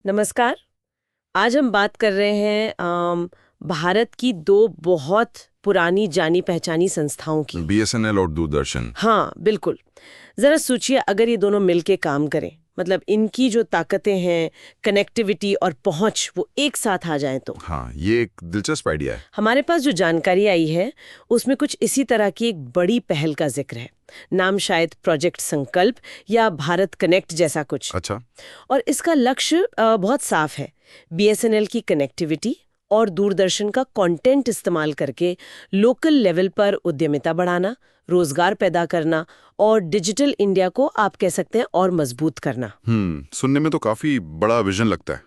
नमस्कार। आज हम बात कर रहे हैं भारत की दो बहुत पुरानी जानी पहचानी संस्थाओं की। बीएसएनएल और दूरदर्शन। हाँ, बिल्कुल। जरा सोचिए, अगर ये दोनों मिलके काम करें, मतलब इनकी जो ताकतें हैं, कनेक्टिविटी और पहुंच, वो एक साथ आ जाएं तो। हाँ, ये एक दिलचस्प आइडिया है। हमारे पास जो जानकारी आई है उसमें कुछ इसी तरह की एक बड़ी पहल का जिक्र है। नाम शायद प्रोजेक्ट संकल्प या भारत कनेक्ट जैसा कुछ। अच्छा। और इसका लक्ष्य बहुत साफ है। बीएसएनएल की कनेक्टिविटी और दूरदर्शन का कंटेंट इस्तेमाल करके लोकल लेवल पर उद्यमिता बढ़ाना, रोजगार पैदा करना और डिजिटल इंडिया को आप कह सकते हैं और मजबूत करना। सुनने में तो काफी बड़ा विजन लगता है।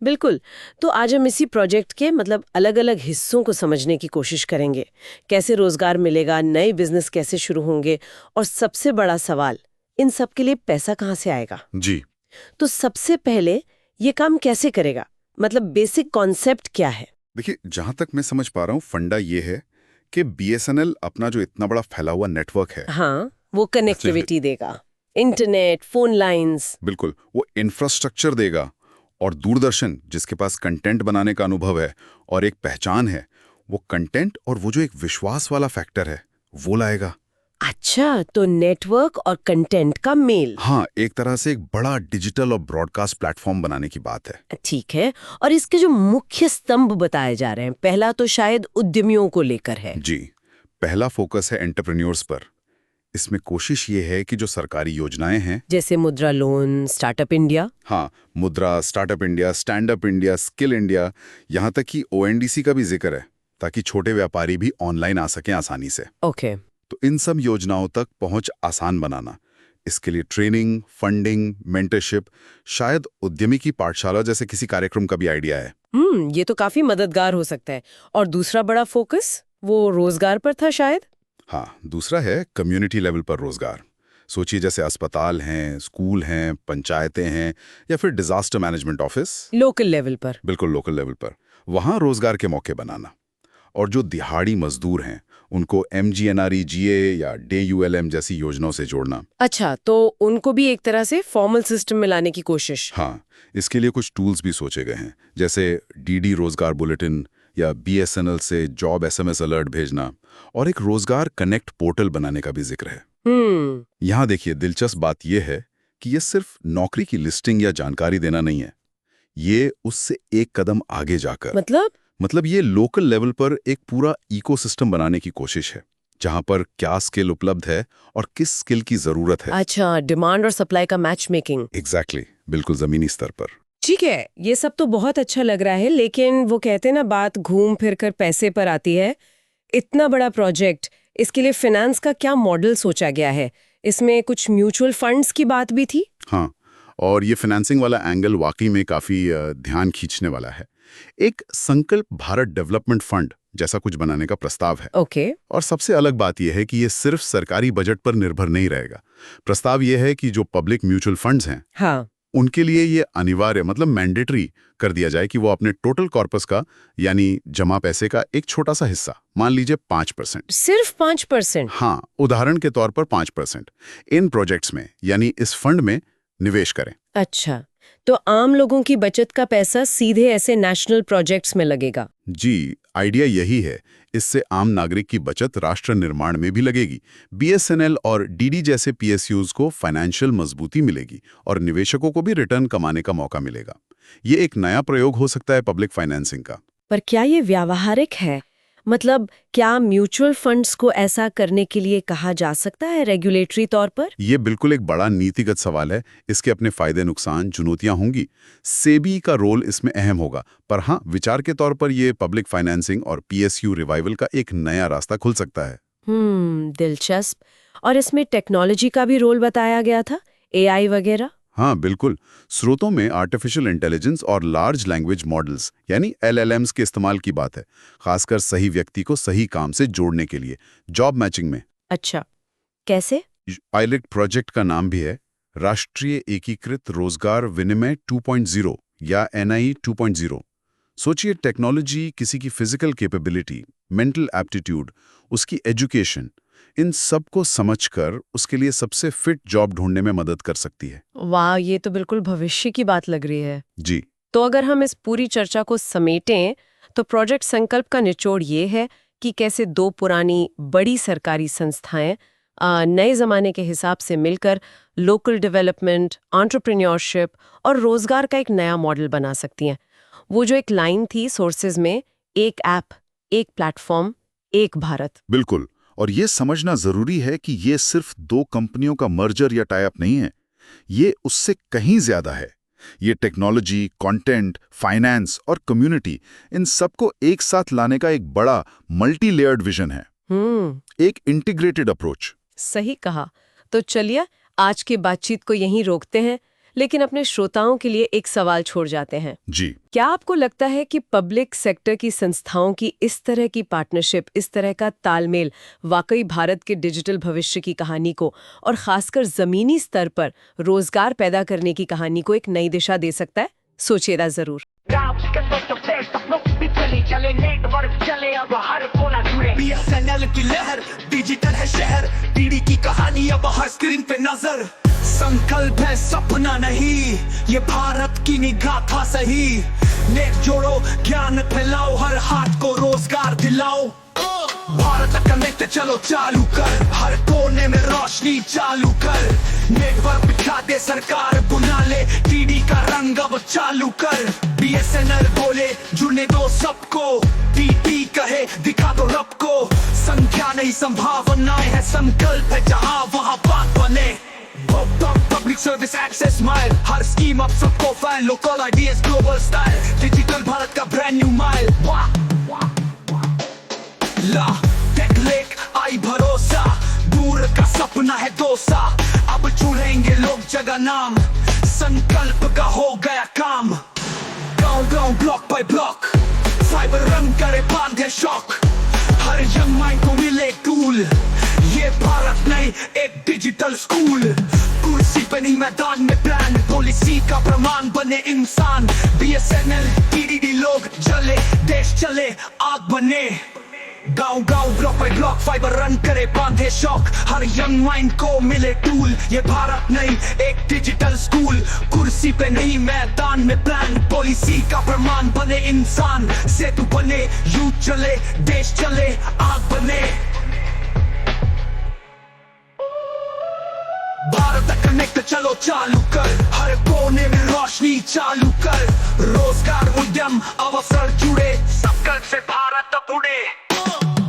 बिल्कुल। तो आज हम इसी प्रोजेक्ट के मतलब अलग-अलग हिस्सों को समझने की कोशिश करेंगे। कैसे रोजगार मिलेगा, नए बिजनेस कैसे शुरू होंगे और सबसे बड़ा सवाल, इन सब के लिए पैसा कहाँ से आएगा। जी। तो सबसे पहले ये काम कैसे करेगा, मतलब बेसिक कॉन्सेप्ट क्या है। देखिए, जहां तक मैं समझ पा रहा हूं, फंडा ये है कि बीएसएनएल अपना जो इतना बड़ा फैला हुआ नेटवर्क है, हाँ, वो कनेक्टिविटी देगा, इंटरनेट, फोन लाइंस। बिल्कुल वो इंफ्रास्ट्रक्चर देगा, और दूरदर्शन जिसके पास कंटेंट बनाने का अनुभव है और एक पहचान है, वो कंटेंट और वो जो एक विश्वास वाला फैक्टर है वो लाएगा। अच्छा, तो नेटवर्क और कंटेंट का मेल। हाँ, एक तरह से एक बड़ा डिजिटल और ब्रॉडकास्ट प्लेटफॉर्म बनाने की बात है। ठीक है। और इसके जो मुख्य स्तंभ बताए जा रहे हैं, पहला तो शायद उद्यमियों को लेकर है। जी, पहला फोकस है एंटरप्रेन्योर्स पर। इसमें कोशिश ये है कि जो सरकारी योजनाएं हैं, जैसे मुद्रा लोन, स्टार्टअप इंडिया। हाँ, मुद्रा, startup India, stand up India, skill India, यहाँ तक कि ओएनडीसी का भी जिक्र है, ताकि छोटे व्यापारी भी ऑनलाइन आ सकें आसानी से। ओके। तो इन सब योजनाओं तक पहुंच आसान बनाना, इसके लिए ट्रेनिंग, फंडिंग, मेंटरशिप, शायद उद्यमी की पाठशाला जैसे किसी कार्यक्रम का भी आइडिया है। ये तो काफी मददगार हो सकता है। और दूसरा बड़ा फोकस वो रोजगार पर था शायद। हाँ, दूसरा है कम्युनिटी लेवल पर रोजगार। सोचिए, जैसे अस्पताल हैं, स्कूल हैं, पंचायतें हैं, या फिर disaster management office. Local level पर। बिल्कुल लोकल लेवल पर, वहां रोजगार के मौके बनाना। और जो दिहाड़ी मजदूर हैं, उनको एमजीएनआरईजीए या DULM जैसी योजनाओं से जोड़ना। अच्छा, तो उनको भी एक तरह से फॉर्मल सिस्टम में लाने की कोशिश। हाँ, इसके लिए कुछ टूल्स भी सोचे गए हैं, जैसे डीडी रोजगार बुलेटिन या बीएसएनएल से जॉब एसएमएस अलर्ट भेजना, और एक रोजगार कनेक्ट पोर्टल बनाने का भी जिक्र है। यहाँ देखिए, दिलचस्प बात यह है कि ये सिर्फ नौकरी की लिस्टिंग या जानकारी देना नहीं है, ये उससे एक कदम आगे जाकर मतलब ये लोकल लेवल पर एक पूरा इकोसिस्टम बनाने की कोशिश है, जहां पर क्या स्किल उपलब्ध है और किस स्किल की जरूरत है। अच्छा, डिमांड और सप्लाई का मैच मेकिंग। एग्जैक्टली, बिल्कुल जमीनी स्तर पर। ठीक है, ये सब तो बहुत अच्छा लग रहा है, लेकिन वो कहते हैं ना, बात घूम फिर कर पैसे पर आती है। इतना बड़ा प्रोजेक्ट, इसके लिए फाइनेंस का क्या मॉडल सोचा गया है? इसमें कुछ म्यूचुअल फंड्स की बात भी थी। हाँ, और ये फाइनेंसिंग वाला एंगल वाकई में काफी ध्यान खींचने वाला है। एक संकल्प भारत डेवलपमेंट फंड जैसा कुछ बनाने का प्रस्ताव है। ओके। और सबसे अलग बात यह है कि ये सिर्फ सरकारी बजट पर निर्भर नहीं रहेगा। प्रस्ताव यह है कि जो पब्लिक म्यूचुअल फंड्स हैं, हाँ, उनके लिए ये अनिवार्य मतलब मैंडेटरी कर दिया जाए कि वो अपने टोटल कॉर्पस का, यानी जमा पैसे का एक छोटा सा हिस्सा, मान लीजिए 5%, सिर्फ 5%। हाँ, उदाहरण के तौर पर 5% इन प्रोजेक्ट्स में, यानी इस फंड में निवेश करें। अच्छा, तो आम लोगों की बचत का पैसा सीधे ऐसे नेशनल प्रोजेक्ट्स में लगेगा। जी, आइडिया यही है। इससे आम नागरिक की बचत राष्ट्र निर्माण में भी लगेगी। बीएसएनएल और डीडी जैसे पीएसयूज को फाइनेंशियल मजबूती मिलेगी और निवेशकों को भी रिटर्न कमाने का मौका मिलेगा। ये एक नया प्रयोग हो सकता है पब्लिक फाइनेंसिंग का। पर क्या ये व्यावहारिक है? मतलब क्या म्यूचुअल फंड्स को ऐसा करने के लिए कहा जा सकता है रेगुलेटरी तौर पर? ये बिल्कुल एक बड़ा नीतिगत सवाल है। इसके अपने फायदे, नुकसान, चुनौतियां होंगी। सेबी का रोल इसमें अहम होगा, पर हाँ, विचार के तौर पर ये पब्लिक फाइनेंसिंग और पीएसयू रिवाइवल का एक नया रास्ता खुल सकता है। दिलचस्प। और इसमें टेक्नोलॉजी का भी रोल बताया गया था, एआई वगैरह। हाँ, बिल्कुल। स्रोतों में आर्टिफिशियल इंटेलिजेंस और लार्ज लैंग्वेज मॉडल्स यानी LLMs के इस्तेमाल की बात है, खासकर सही व्यक्ति को सही काम से जोड़ने के लिए, जॉब मैचिंग में। अच्छा, कैसे? पायलट प्रोजेक्ट का नाम भी है राष्ट्रीय एकीकृत रोजगार विनिमय 2.0 या NI 2.0। सोचिए, टेक्नोलॉजी किसी की फिजिकल कैपेबिलिटी, मेंटल एप्टीट्यूड, उसकी एजुकेशन, इन सब को समझकर उसके लिए सबसे फिट जॉब ढूंढने में मदद कर सकती है। वाह, ये तो बिल्कुल भविष्य की बात लग रही है। जी, तो अगर हम इस पूरी चर्चा को समेटें तो प्रोजेक्ट संकल्प का निचोड़ ये है कि कैसे दो पुरानी बड़ी सरकारी संस्थाएं नए ज़माने के हिसाब से मिलकर लोकल डेवलपमेंट, एंटरप्रेन्योरशिप और रोज़गार का एक नया मॉडल बना सकती हैं। वो जो एक लाइन थी सोर्सेज में, एक ऐप, एक प्लेटफॉर्म, एक भारत। बिल्कुल, और ये समझना जरूरी है कि ये सिर्फ दो कंपनियों का मर्जर या टाई अप नहीं है, ये उससे कहीं ज्यादा है। ये टेक्नोलॉजी, कंटेंट, फाइनेंस और कम्युनिटी, इन सबको एक साथ लाने का एक बड़ा मल्टी लेयर्ड विजन है, एक इंटीग्रेटेड अप्रोच। सही कहा। तो चलिए आज की बातचीत को यहीं रोकते हैं, लेकिन अपने श्रोताओं के लिए एक सवाल छोड़ जाते हैं जी। क्या आपको लगता है कि पब्लिक सेक्टर की संस्थाओं की इस तरह की पार्टनरशिप, इस तरह का तालमेल वाकई भारत के डिजिटल भविष्य की कहानी को और खासकर जमीनी स्तर पर रोजगार पैदा करने की कहानी को एक नई दिशा दे सकता है? सोचिएगा जरूर। BSNL की लहर, डिजिटल है शहर, डीडी की कहानी अब हर स्क्रीन पे नजर। संकल्प है सपना नहीं, ये भारत की निगाह था सही। नेट जोड़ो, ज्ञान फैलाओ, हर हाथ को रोजगार दिलाओ। भारत कनेक्ट चलो चालू कर, हर कोने में रोशनी चालू कर। नेटवर्क बिठा दे सरकार, बुला ले डीडी का रंग अब चालू कर। BSNL बोले जुड़ने दो सबको, डीडी कहे दिखा दो रब को। संख्या नहीं संभावनाएं है, संकल्प है जहां वहां बात बने। पब्लिक सर्विस एक्सेस माइल, हर स्कीम अब सबको file. Local ideas global style, digital Bharat का ब्रांड न्यू माइल। ला टेक लेक आई भरोसा, दूर का सपना है डोसा। अब चुनेंगे लोग जगह नाम, संकल्प का हो गया काम। गांव गांव block bye block, fibre run करे बांधे शॉक। हर यंग माइंड को मिले टूल, ये भारत नहीं एक डिजिटल स्कूल। कुर्सी पे नहीं मैदान में प्लान, पॉलिसी का प्रमाण बने इंसान। BSNL DDD लोग जले, देश चले आग बने। गांव गांव block bye block, fibre run करे बांधे शॉक। हर यंग माइंड को मिले टूल, ये भारत नहीं एक डिजिटल स्कूल। कुर्सी पे नहीं मैदान में प्लान, पॉलिसी का प्रमाण बने इंसान। सेतु बने, यूथ चले, देश चले आग बने। भारत कनेक्ट चलो चालू कर, हर कोने में रोशनी चालू कर। रोजगार, उद्यम, अवसर जुड़े, संकल्प से भारत अब उड़े।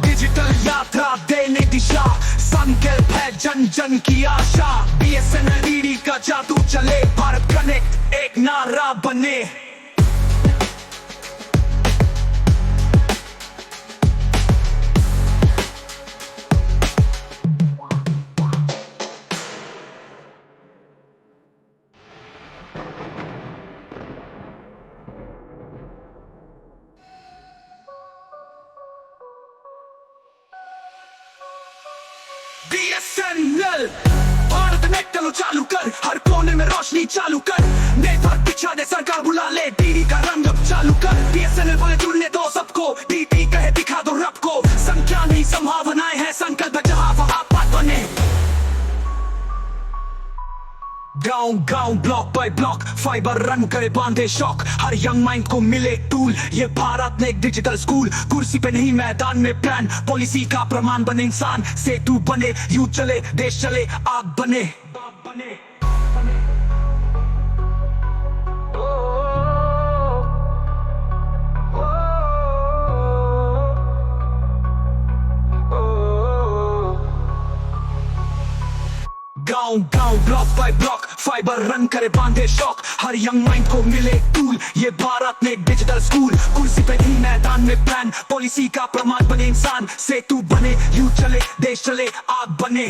डिजिटल यात्रा देने दिशा, संकल्प है जन जन की आशा। BSNL DD का जादू चले, भारत कनेक्ट एक नारा बने। BSNL भारत नेट चलो चालू कर, हर कोने में रोशनी चालू कर। नेटवर्क बिछा दे सरकार, बुला ले डीडी का रंग अब चालू कर। BSNL बोले जुड़ने दो सबको, डीडी कहे दिखा दो रब को। संख्या नहीं संभावनाएं है, संकल्प जहां वहां बात बने। गांव गांव block bye block, fibre run करे बांधे शॉक। हर यंग माइंड को मिले टूल, ये भारत ने एक डिजिटल स्कूल। कुर्सी पे नहीं मैदान में प्लान, पॉलिसी का प्रमाण बने इंसान। सेतु बने, यूथ चले, देश चले आग बने। गांव गांव block bye block, fibre run करे बांधे शॉक। हर यंग माइंड को मिले टूल, ये भारत ने डिजिटल स्कूल। कुर्सी पे नहीं मैदान में प्लान, पॉलिसी का प्रमाण बने इंसान। सेतु बने, यूथ चले, देश चले आग बने।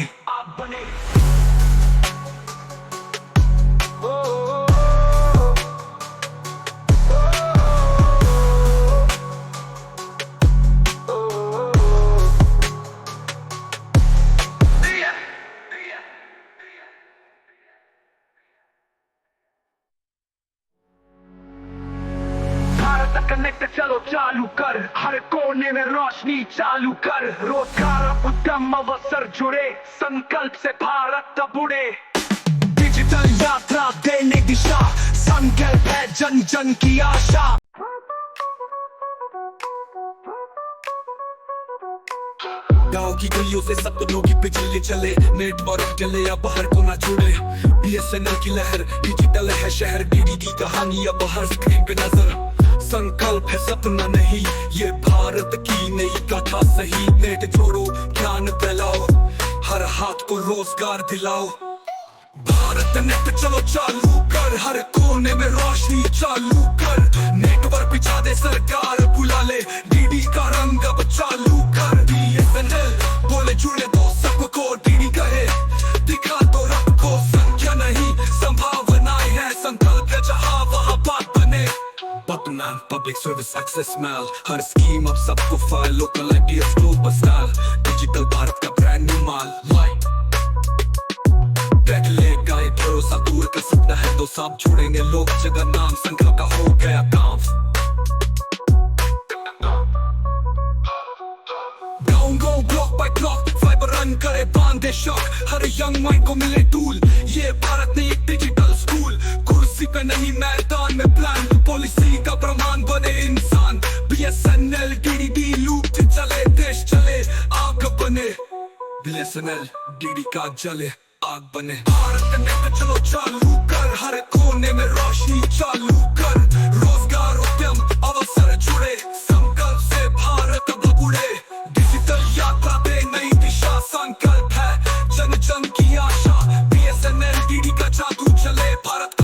कनेक्ट चलो चालू कर, हर कोने में रोशनी चालू कर। रोजगार, उद्यम, अवसर जुड़े, संकल्प से भारत अब उड़े। डिजिटल यात्रा देने दिशा, संकल्प है जन जन की आशा। गांव की गलियों से सपनों की बिजली चले, नेटवर्क चले या बाहर को ना जुड़े। BSNL की लहर, डिजिटल है शहर, डीडी की कहानी अब हर स्क्रीन पे नजर। संकल्प है सपना नहीं, ये भारत की नई कथा सही। नेट जोड़ो, ज्ञान फैलाओ, हर हाथ को रोजगार दिलाओ। भारत नेट चलो चालू कर, हर कोने में रोशनी चालू कर। नेटवर्क बिछा दे सरकार बुला ले, डीडी का रंग अब चालू कर। BSNL बोले जुड़े दो सबको, डीडी कहे दिखा दो रब को। संख्या नहीं संभावनाएं है, संकल्प है जहां वहां बात बने। पटना पब्लिक सर्विस एक्सेस मैल, हर स्कीम अब सबको file. Local ideas global style, digital Bharat का ब्रांड न्यू माल। लाइट भरोसा दूर का सपना है, दो सब जुड़ेंगे लोग जगह नाम। संकल्प का हो गया काम। गाँव block bye block fibre run करे, बांधे शॉक। हर यंग माइंड को मिले टूल, ये भारत ने एक डिजिटल स्कूल। कुर्सी पे नहीं मैदान में प्लान, पॉलिसी का प्रमाण बने इंसान। BSNL DD लूप चले, देश चले आग बने। BSNL DD का जले आग बने। भारत नेट चलो चालू कर, हर कोने में रोशनी चालू कर।